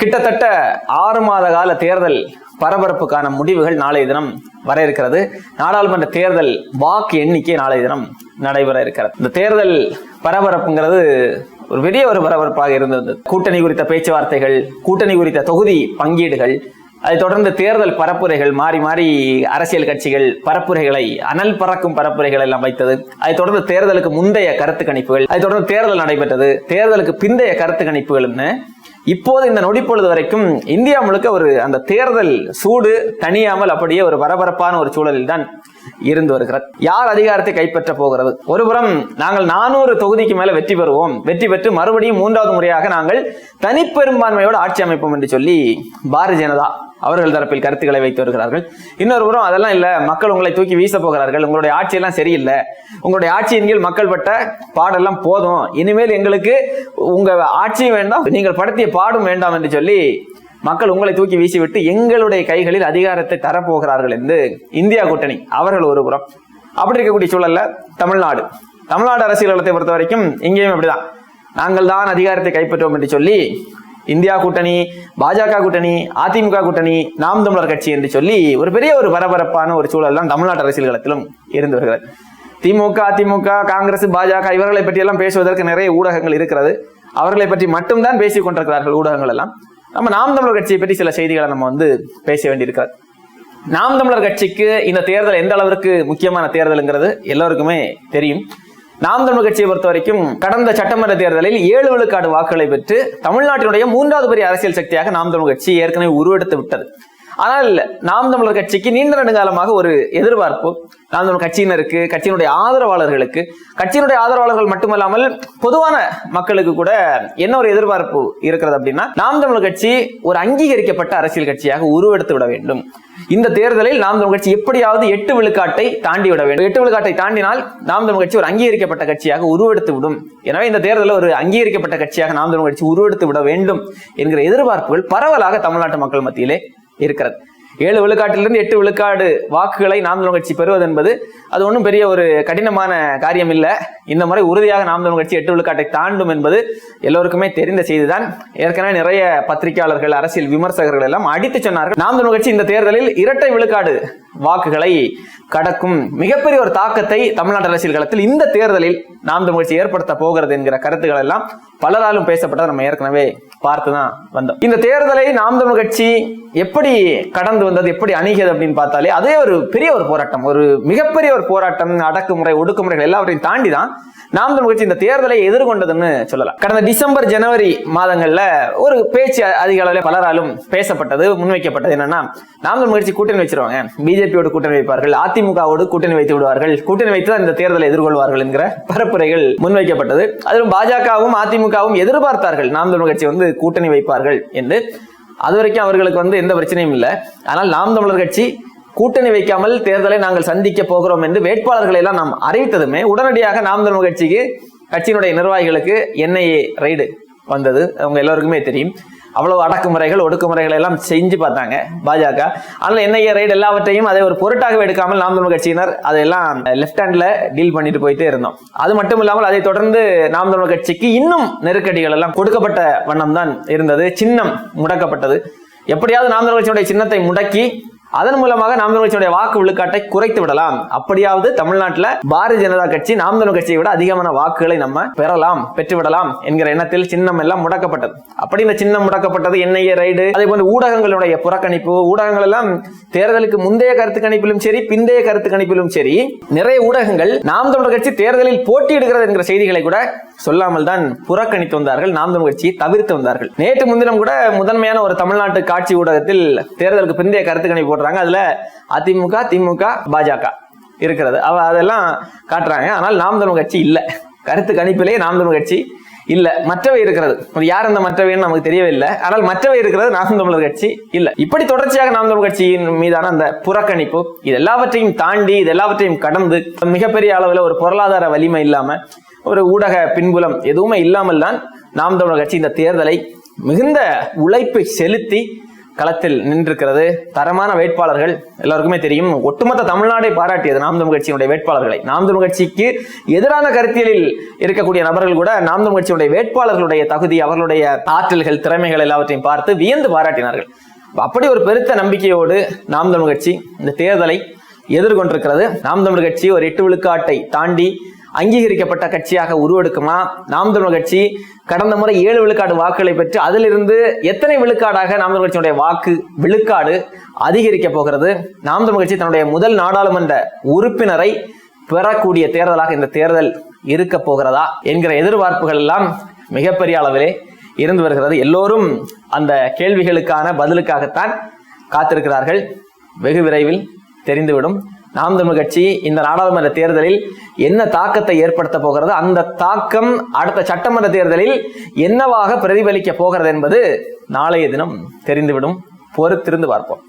கிட்டத்தட்ட 6 மாத கால தேர்தல் பரபரப்புக்கான முடிவுகள் நாளைய தினம் வர இருக்கிறது. நாடாளுமன்ற தேர்தல் வாக்கு எண்ணிக்கை நாளைய தினம் நடைபெற இருக்கிறது. இந்த தேர்தல் பரபரப்புங்கிறது ஒரு பெரிய ஒரு பரபரப்பாக இருந்தது. கூட்டணி குறித்த பேச்சுவார்த்தைகள், கூட்டணி குறித்த தொகுதி பங்கீடுகள், அதை தொடர்ந்து தேர்தல் பரப்புரைகள், மாறி மாறி அரசியல் கட்சிகள் பரப்புரைகளை, அனல் பறக்கும் பரப்புரைகள் எல்லாம் வைத்தது. அதை தொடர்ந்து தேர்தலுக்கு முந்தைய கருத்து கணிப்புகள், அதை தொடர்ந்து தேர்தல் நடைபெற்றது, தேர்தலுக்கு பிந்தைய கருத்து கணிப்புகள்னு இப்போது இந்த நொடிப்பொழுது வரைக்கும் இந்தியா முழுக்க ஒரு அந்த தேர்தல் சூடு தனியாமல் அப்படியே ஒரு பரபரப்பான ஒரு சூழலில் தான் இருந்து வருகிறது. யார் அதிகாரத்தை கைப்பற்ற போகிறது? ஒருபுறம் நாங்கள் 400 தொகுதிக்கு மேல வெற்றி பெறுவோம், வெற்றி பெற்று மறுபடியும் 3வது முறையாக நாங்கள் தனிப்பெரும்பான்மையோடு ஆட்சி அமைப்போம் என்று சொல்லி பாரதிய ஜனதா அவர்கள் தரப்பில் கருத்துக்களை வைத்து வருகிறார்கள். இன்னொரு புறம் அதெல்லாம் இல்ல, மக்கள் உங்களை தூக்கி வீச போகிறார்கள், உங்களுடைய ஆட்சி எல்லாம் சரியில்லை, உங்களுடைய ஆட்சியின் கீழ் மக்கள் பட்ட பாடெல்லாம் போதும், இனிமேல் எங்களுக்கு உங்க ஆட்சியும் வேண்டாம், நீங்கள் படுத்திய பாடும் வேண்டாம் என்று சொல்லி மக்கள் உங்களை தூக்கி வீசிவிட்டு எங்களுடைய கைகளில் அதிகாரத்தை தரப்போகிறார்கள் என்று இந்தியா கூட்டணி அவர்கள் ஒரு புறம். அப்படி இருக்கக்கூடிய சூழல்ல தமிழ்நாடு அரசியல் களத்தை பொறுத்த வரைக்கும் இங்கேயும் அப்படிதான், நாங்கள் தான் அதிகாரத்தை கைப்பற்றுவோம் என்று சொல்லி இந்தியா கூட்டணி, பாஜக கூட்டணி, அதிமுக கூட்டணி, நாம் தமிழர் கட்சி என்று சொல்லி ஒரு பெரிய ஒரு பரபரப்பான ஒரு சூழல் தான் தமிழ்நாட்டு அரசியல் களத்திலும் இருந்து வருகிறது. திமுக, அதிமுக, காங்கிரஸ், பாஜக இவர்களை பற்றி எல்லாம் பேசுவதற்கு நிறைய ஊடகங்கள் இருக்கிறது. அவர்களை பற்றி மட்டும்தான் பேசிக் கொண்டிருக்கிறார்கள் ஊடகங்கள் எல்லாம். நம்ம நாம் தமிழர் கட்சியை பற்றி சில செய்திகளை நம்ம பேச வேண்டியிருக்கிறது. நாம் தமிழர் கட்சிக்கு இந்த தேர்தல் எந்த அளவிற்கு முக்கியமான தேர்தலுங்கிறது எல்லோருக்குமே தெரியும். நாம் தமிழர் கட்சியை பொறுத்த வரைக்கும் கடந்த சட்டமன்ற தேர்தலில் 7 விழுக்காடு வாக்குகளை பெற்று தமிழ்நாட்டினுடைய 3வது பெரிய அரசியல் சக்தியாக நாம் தமிழர் கட்சி ஏற்கனவே உருவெடுத்து விட்டது. ஆனால் நாம் தமிழர் கட்சிக்கு நீண்ட நெடுங்காலமாக ஒரு எதிர்பார்ப்பு நாம் தமிழர் கட்சியினருக்கு, கட்சியினுடைய ஆதரவாளர்களுக்கு, கட்சியினுடைய ஆதரவாளர்கள் மட்டுமல்லாமல் பொதுவான மக்களுக்கு கூட என்ன ஒரு எதிர்பார்ப்பு இருக்கிறது அப்படின்னா, நாம் தமிழர் கட்சி ஒரு அங்கீகரிக்கப்பட்ட அரசியல் கட்சியாக உருவெடுத்து விட வேண்டும். இந்த தேர்தலில் நாம் தமிழர் கட்சி எப்படியாவது 8 விழுக்காட்டை தாண்டி விட வேண்டும். 8 விழுக்காட்டை தாண்டினால் நாம் தமிழர் கட்சி ஒரு அங்கீகரிக்கப்பட்ட கட்சியாக உருவெடுத்து விடும். எனவே இந்த தேர்தலில் ஒரு அங்கீகரிக்கப்பட்ட கட்சியாக நாம் தமிழர் கட்சி உருவெடுத்து விட வேண்டும் என்கிற எதிர்பார்ப்புகள் பரவலாக தமிழ்நாட்டு மக்கள் மத்தியிலே இருக்கிறது. 7 விழுக்காட்டிலிருந்து 8 விழுக்காடு வாக்குகளை நாம் தமிழர் கட்சி பெறுவது என்பது அது ஒன்றும் பெரிய ஒரு கடினமான காரியம் இல்லை. இந்த முறை உறுதியாக நாம் தமிழர் கட்சி 8 விழுக்காட்டை தாண்டும் என்பது எல்லோருக்குமே தெரிந்த செய்திதான். ஏற்கனவே நிறைய பத்திரிகையாளர்கள், அரசியல் விமர்சகர்கள் எல்லாம் அடித்து சொன்னார்கள், நாம் தமிழர் கட்சி இந்த தேர்தலில் 2 விழுக்காடு வாக்குகளை கடக்கும் மிகப்பெரிய ஒரு தாக்கத்தை தமிழ்நாட்டு அரசியல் களத்தில் இந்த தேர்தலில் நாம் தமிழர் கட்சி ஏற்படுத்த போகிறது என்கிற கருத்துக்கள் எல்லாம் பலராலும் பேசப்பட்டதை நம்ம ஏற்கனவே பார்த்துதான் வந்தோம். இந்த தேர்தலை நாம் தமிழர் கட்சி எப்படி கடந்து வந்தது, எப்படி அணுகியது அப்படின்னு பார்த்தாலே அதே ஒரு பெரிய ஒரு போராட்டம், ஒரு மிகப்பெரிய ஒரு போராட்டம், அடக்குமுறை, ஒடுக்குமுறைகள் எல்லாவற்றையும் தாண்டி தான் நாம் தமிழர் கட்சி இந்த தேர்தலை எதிர்கொண்டதுன்னு சொல்லலாம். கடந்த டிசம்பர், ஜனவரி மாதங்கள்ல ஒரு பேச்சு அதிக அளவில் பலராலும் பேசப்பட்டது, முன்வைக்கப்பட்டது. என்னன்னா, நாம் தமிழர் கட்சி கூட்டணி வச்சிருவாங்க, பிஜேபியோடு கூட்டணி வைப்பார்கள், அதிமுகவோடு கூட்டணி வைத்து விடுவார்கள், கூட்டணி வைத்து தான் இந்த தேர்தலை எதிர்கொள்வார்கள் என்கிற பரப்புரைகள் முன்வைக்கப்பட்டது. அதிலும் பாஜகவும் அதிமுகவும் எதிர்பார்த்தார்கள் நாம் தமிழர் கட்சி கூட்டணி வைப்பார்கள் என்று. அது வரைக்கும் அவர்களுக்கு எந்த பிரச்சனையும் இல்லை. ஆனால் நாம் தமிழர் கட்சி கூட்டணி வைக்காமல் தேர்தலை நாங்கள் சந்திக்க போகிறோம் என்று வேட்பாளர்களை எல்லாம் நாம் அறிவித்ததுமே உடனடியாக நாம் தமிழர் கட்சிக்கு, கட்சியினுடைய நிர்வாகிகளுக்கு NIA ரைடு வந்தது. அவங்க எல்லாருக்குமே தெரியும். அவ்வளவு அடக்குமுறைகள், ஒடுக்குமுறைகள் எல்லாம் செஞ்சு பார்த்தாங்க பாஜக. ஆனால் NIA ரைடு எல்லாவற்றையும் அதை ஒரு பொருட்டாகவே எடுக்காமல் நாம் தமிழர் கட்சியினர் அதையெல்லாம் லெப்ட் ஹேண்ட்ல டீல் பண்ணிட்டு போயிட்டே இருந்தோம். அது மட்டும் இல்லாமல் அதை தொடர்ந்து நாம் தமிழர் கட்சிக்கு இன்னும் நெருக்கடிகள் எல்லாம் கொடுக்கப்பட்ட வண்ணம் தான் இருந்தது. சின்னம் முடக்கப்பட்டது. எப்படியாவது நாம் தமிழர் கட்சியுடைய சின்னத்தை முடக்கி அதன் மூலமாக நாம் தமிழர் கட்சியுடைய வாக்கு விழுக்காட்டை குறைத்து விடலாம், அப்படியாவது தமிழ்நாட்டில் பாரதிய ஜனதா கட்சி நாம் தமிழர் கட்சியை விட அதிகமான வாக்குகளை நம்ம பெற்றுவிடலாம் என்கிற எண்ணத்தில் சின்னம் எல்லாம் முடக்கப்பட்டது. அப்படி இந்த சின்னம் முடக்கப்பட்டது, NIA ரைடு, அதே போன்ற ஊடகங்களுடைய புறக்கணிப்பு, ஊடகங்கள் எல்லாம் தேர்தலுக்கு முந்தைய கருத்து கணிப்பிலும் சரி, பிந்தைய கருத்து கணிப்பிலும் சரி, நிறைய ஊடகங்கள் நாம் தமிழர் கட்சி தேர்தலில் போட்டியிடுகிறது என்கிற செய்திகளை கூட சொல்லாமல் தான் புறக்கணித்து வந்தார்கள், நாம் தமிழர் கட்சியை தவிர்த்து வந்தார்கள். நேற்று முன்தினம் கூட முதன்மையான ஒரு தமிழ்நாட்டு காட்சி ஊடகத்தில் தேர்தலுக்கு பிந்தைய கருத்து கணிப்பு போடுறாங்க. அதுல அதிமுக, திமுக, பாஜக இருக்கிறது, அதெல்லாம் காட்டுறாங்க. ஆனால் நாம் தமிழர் கட்சி இல்ல, கருத்து கணிப்பிலேயே நாம் தமிழர் கட்சி இல்ல. மற்றவை இருக்கிறது, யார் அந்த மற்றவைன்னு நமக்கு தெரியவே இல்லை. ஆனால் மற்றவை இருக்கிறது, நாம் தமிழர் கட்சி இல்ல. இப்படி தொடர்ச்சியாக நாம் தமிழர் கட்சியின் மீதான அந்த புறக்கணிப்பு, இது எல்லாவற்றையும் தாண்டி, இது எல்லாவற்றையும் கடந்து மிகப்பெரிய அளவில் ஒரு பொருளாதார வலிமை இல்லாம, ஒரு ஊடக பின்புலம் எதுவுமே இல்லாமல் தான் நாம் தமிழர் கட்சி இந்த தேர்தலை மிகுந்த உழைப்பை செலுத்தி களத்தில் நின்றிருக்கிறது. தரமான வேட்பாளர்கள், எல்லாருக்குமே தெரியும். ஒட்டுமொத்த தமிழ்நாடை பாராட்டியது நாம் தமிழ் கட்சியினுடைய வேட்பாளர்களை. நாம் தமிழ் கட்சிக்கு எதிரான கருத்தியலில் இருக்கக்கூடிய நபர்கள் கூட நாம் தமிழ் கட்சியினுடைய வேட்பாளர்களுடைய தகுதி, அவர்களுடைய ஆற்றல்கள், திறமைகள் எல்லாவற்றையும் பார்த்து வியந்து பாராட்டினார்கள். அப்படி ஒரு பெருத்த நம்பிக்கையோடு நாம் தமிழ் கட்சி இந்த தேர்தலை எதிர்கொண்டிருக்கிறது. நாம் தமிழ் கட்சி ஒரு 8 விழுக்காட்டை தாண்டி அங்கீகரிக்கப்பட்ட கட்சியாக உருவெடுக்குமா? நாம் தமிழ் கட்சி கடந்த முறை 7 விழுக்காடு வாக்குகளை பெற்று அதிலிருந்து எத்தனை விழுக்காடாக நாம் தமிழ் கட்சியுடைய வாக்கு விழுக்காடு அதிகரிக்க போகிறது? நாம் தமிழ் கட்சி தன்னுடைய முதல் நாடாளுமன்ற உறுப்பினரை பெறக்கூடிய தேர்தலாக இந்த தேர்தல் இருக்க போகிறதா என்கிற எதிர்பார்ப்புகள் எல்லாம் மிகப்பெரிய அளவிலே இருந்து வருகிறது. எல்லோரும் அந்த கேள்விகளுக்கான பதிலுக்காகத்தான் காத்திருக்கிறார்கள். வெகு விரைவில் தெரிந்துவிடும். நாம் தமிழ் கட்சி இந்த நாடாளுமன்ற தேர்தலில் என்ன தாக்கத்தை ஏற்படுத்த போகிறது, அந்த தாக்கம் அடுத்த சட்டமன்ற தேர்தலில் என்னவாக பிரதிபலிக்க போகிறது என்பது நாளைய தினம் தெரிந்துவிடும். பொறுத்திருந்து பார்ப்போம்.